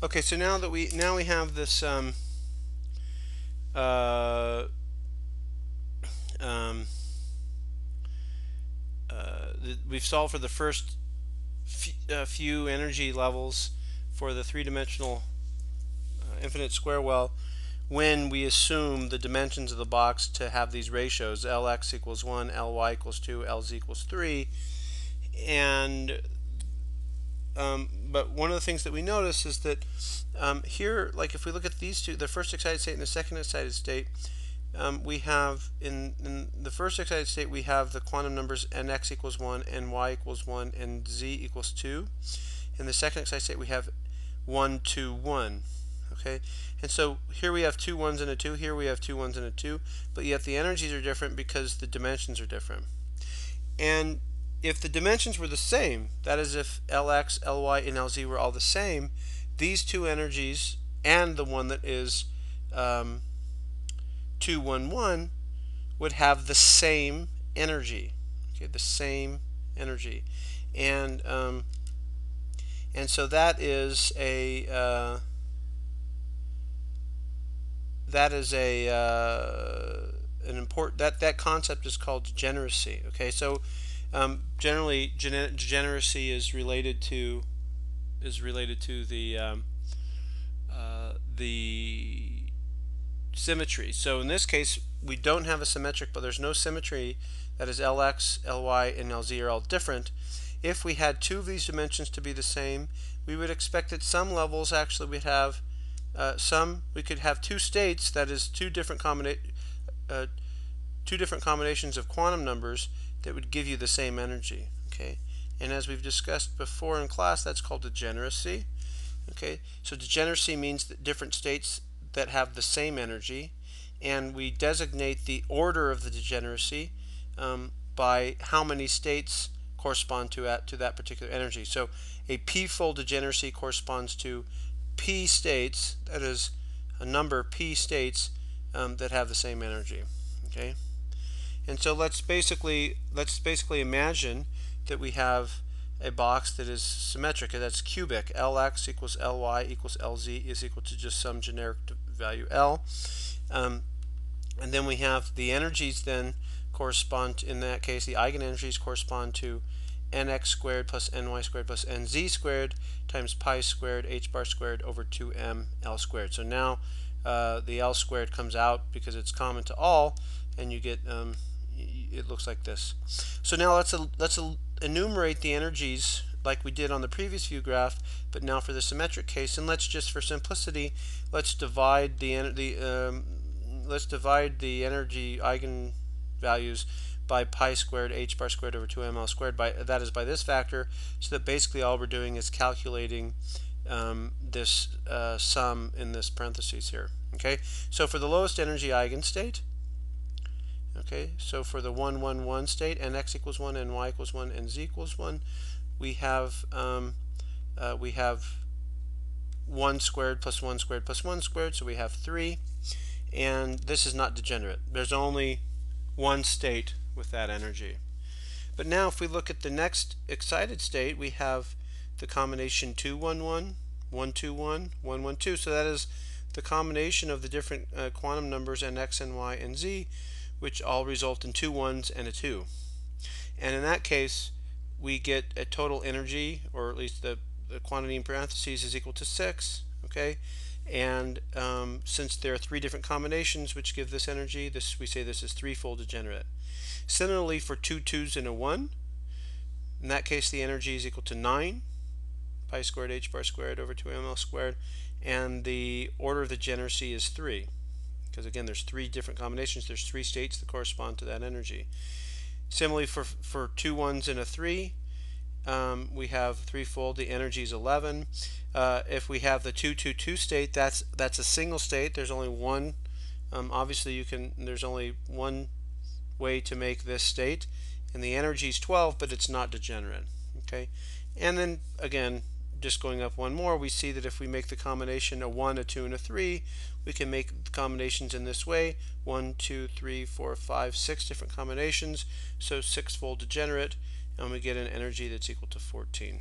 Okay, so now we have this uh, um, we've solved for the first few energy levels for the three-dimensional infinite square well when we assume the dimensions of the box to have these ratios: Lx equals 1, Ly equals 2, Lz equals 3. And but one of the things that we notice is that here, like if we look at these two, the first excited state and the second excited state, we have in the first excited state we have the quantum numbers nx equals 1, ny equals 1, and z equals 2. In the second excited state we have 1, 2, 1. Okay, and so here we have two ones and a 2, here we have two ones and a 2, but yet the energies are different because the dimensions are different. And if the dimensions were the same, that is if Lx, Ly, and Lz were all the same, these two energies and the one that is 2, 1, 1 would have the same energy. Okay, the same energy. And so that is a an important that concept is called degeneracy. Okay, so generally degeneracy is related to the symmetry. So in this case we don't have a symmetric, but there's no symmetry. That is Lx, Ly, and Lz are all different. If we had two of these dimensions to be the same, we would expect at some levels actually we'd have we could have two states, that is two different combinations of quantum numbers that would give you the same energy. Okay, and as we've discussed before in class, that's called degeneracy. Okay, so degeneracy means that different states that have the same energy, and we designate the order of the degeneracy by how many states correspond to that particular energy. So a p-fold degeneracy corresponds to p states, that is a number p states that have the same energy. Okay, and so let's basically imagine that we have a box that is symmetric, and that's cubic. Lx equals Ly equals Lz is equal to just some generic value L. And then we have the energies then correspond, in that case the eigenenergies correspond to nx squared plus ny squared plus nz squared times pi squared h bar squared over 2m L squared. So now the L squared comes out because it's common to all, and you get it looks like this. So now let's enumerate the energies like we did on the previous view graph, but now for the symmetric case, and let's just for simplicity let's divide the energy eigenvalues by pi squared h bar squared over 2m L squared, that is by this factor, so that basically all we're doing is calculating this sum in this parentheses here. Okay, so for the lowest energy eigenstate, okay, so for the 1, 1, 1 state, and x equals 1, and y equals 1, and z equals 1, we have 1 squared plus 1 squared plus 1 squared, so we have 3, and this is not degenerate. There's only one state with that energy. But now if we look at the next excited state, we have the combination 2, 1, 1, 1, 2, 1, 1, 1, 2. So that is the combination of the different quantum numbers nx and y and z, which all result in two 1s and a 2. And in that case we get a total energy, or at least the quantity in parentheses, is equal to 6. Okay, and since there are three different combinations which give this energy, we say this is threefold degenerate. Similarly for two 2s and a 1, in that case the energy is equal to 9 pi squared h bar squared over 2m L squared, and the order of the degeneracy is 3, because again there's three different combinations, there's three states that correspond to that energy. Similarly for two 1s and a 3, we have threefold, the energy is 11. If we have the 2, 2, 2 state, that's a single state. There's only one. Obviously, there's only one way to make this state, and the energy is 12, but it's not degenerate. Okay, and then again, just going up one more, we see that if we make the combination a 1, a 2, and a 3, we can make combinations in this way: 1, 2, 3, 4, 5, 6 different combinations. So 6-fold degenerate, and we get an energy that's equal to 14.